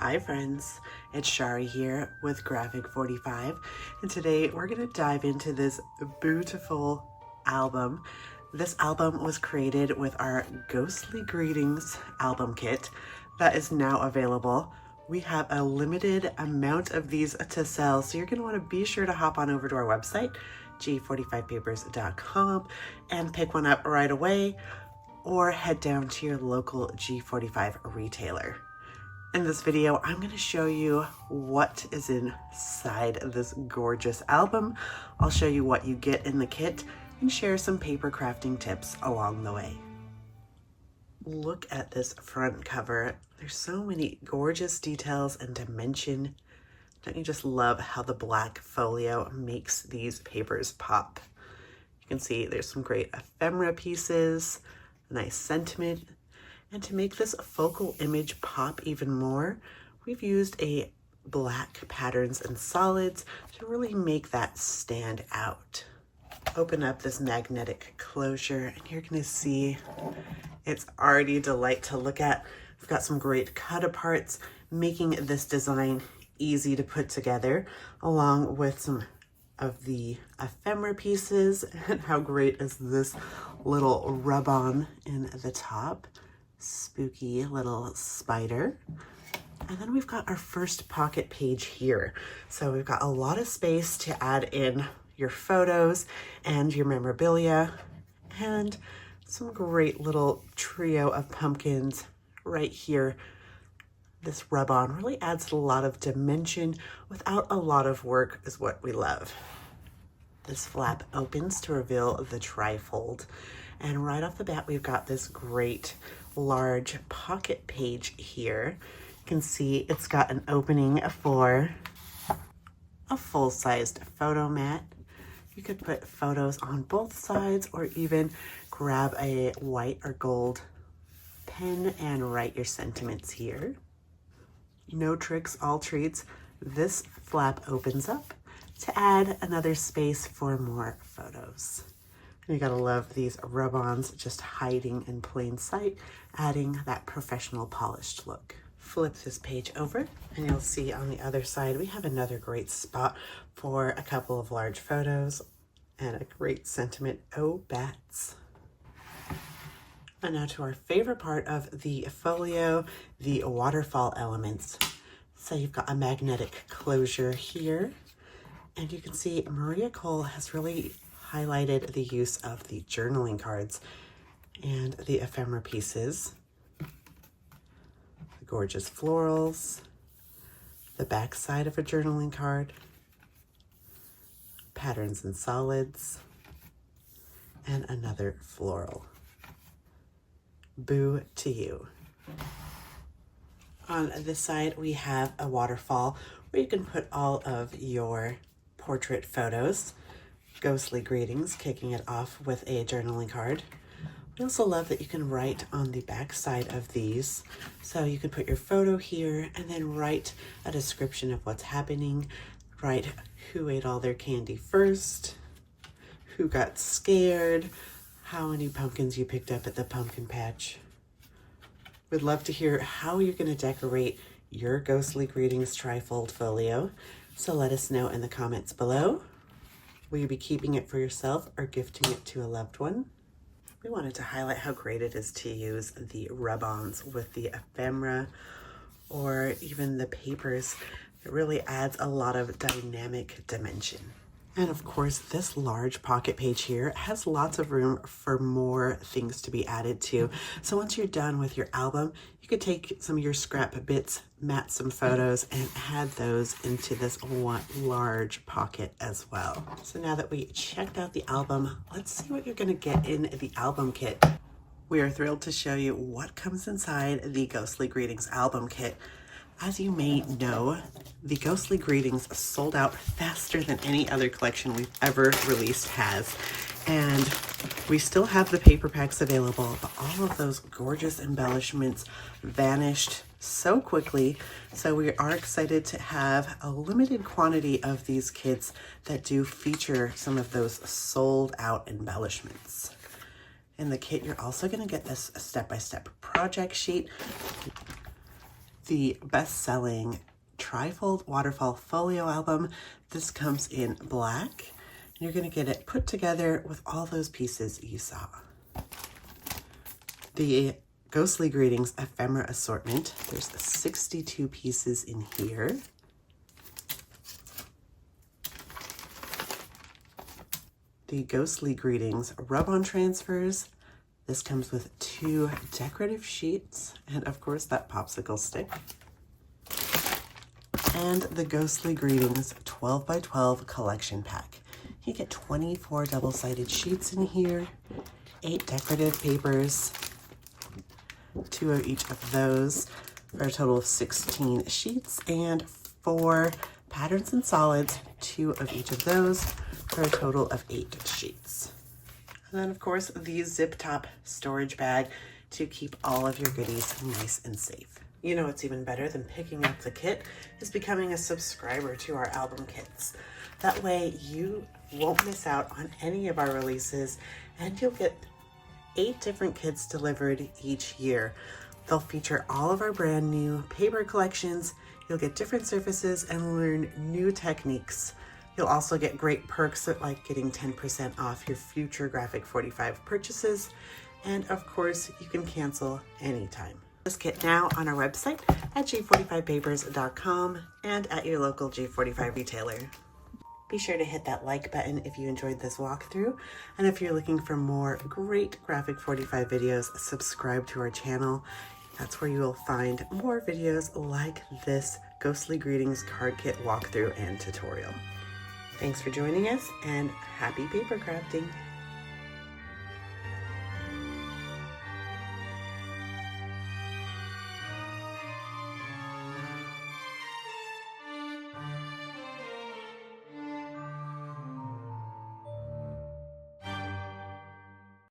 Hi friends, it's Charee here with Graphic 45, and today we're going to dive into this beautiful album. This album was created with our Ghostly Greetings album kit that is now available. We have a limited amount of these to sell, so you're going to want to be sure to hop on over to our website, g45papers.com, and pick one up right away, or head down to your local G45 retailer. In this video, I'm going to show you what is inside this gorgeous album. I'll show you what you get in the kit and share some paper crafting tips along the way. Look at this front cover. There's so many gorgeous details and dimension. Don't you just love how the black folio makes these papers pop? You can see there's some great ephemera pieces, a nice sentiment. And to make this focal image pop even more, we've used a black patterns and solids to really make that stand out. Open up this magnetic closure and you're gonna see it's already a delight to look at. We've got some great cut aparts, making this design easy to put together, along with some of the ephemera pieces. And how great is this little rub-on in the top? Spooky little spider. And then we've got our first pocket page here. So we've got a lot of space to add in your photos and your memorabilia, and some great little trio of pumpkins right here. This rub-on really adds a lot of dimension without a lot of work, is what we love. This flap opens to reveal the trifold. And right off the bat, we've got this great large pocket page here. You can see it's got an opening for a full-sized photo mat. You could put photos on both sides, or even grab a white or gold pen and write your sentiments here. No tricks, all treats. This flap opens up to add another space for more photos. You gotta love these rub-ons just hiding in plain sight, adding that professional polished look. Flip this page over and you'll see on the other side we have another great spot for a couple of large photos and a great sentiment, oh bats. And now to our favorite part of the folio, the waterfall elements. So you've got a magnetic closure here, and you can see Maria Cole has really highlighted the use of the journaling cards and the ephemera pieces, the gorgeous florals, the back side of a journaling card, patterns and solids, and another floral. Boo to you. On this side, we have a waterfall where you can put all of your portrait photos. Ghostly Greetings, kicking it off with a journaling card. We also love that you can write on the back side of these. So you can put your photo here and then write a description of what's happening. Write who ate all their candy first, who got scared, how many pumpkins you picked up at the pumpkin patch. We'd love to hear how you're going to decorate your Ghostly Greetings Trifold folio. So let us know in the comments below. Will you be keeping it for yourself or gifting it to a loved one? We wanted to highlight how great it is to use the rub-ons with the ephemera or even the papers. It really adds a lot of dynamic dimension. And of course, this large pocket page here has lots of room for more things to be added to. So once you're done with your album, you could take some of your scrap bits, mat some photos, and add those into this one large pocket as well. So now that we checked out the album, let's see what you're gonna get in the album kit. We are thrilled to show you what comes inside the Ghostly Greetings album kit. As you may know, the Ghostly Greetings sold out faster than any other collection we've ever released has. And we still have the paper packs available, but all of those gorgeous embellishments vanished so quickly. So we are excited to have a limited quantity of these kits that do feature some of those sold out embellishments. In the kit, you're also going to get this step-by-step project sheet. the best-selling Trifold Waterfall Folio album. This comes in black. You're going to get it put together with all those pieces you saw. The Ghostly Greetings Ephemera Assortment. There's 62 pieces in here. The Ghostly Greetings Rub-On Transfers. This comes with 2 decorative sheets and of course that popsicle stick. And the Ghostly Greetings 12 by 12 collection pack. You get 24 double-sided sheets in here, 8 decorative papers, 2 of each of those for a total of 16 sheets, and 4 patterns and solids, 2 of each of those for a total of 8 sheets. And then of course the zip top storage bag to keep all of your goodies nice and safe. You know what's even better than picking up the kit is becoming a subscriber to our album kits. That way you won't miss out on any of our releases and you'll get 8 different kits delivered each year. They'll feature all of our brand new paper collections. You'll get different surfaces and learn new techniques. You'll also get great perks like getting 10% off your future Graphic 45 purchases. And of course, you can cancel anytime. This kit now on our website at g45papers.com and at your local G45 retailer. Be sure to hit that like button if you enjoyed this walkthrough. And if you're looking for more great Graphic 45 videos, subscribe to our channel. That's where you will find more videos like this Ghostly Greetings card kit walkthrough and tutorial. Thanks for joining us and happy paper crafting!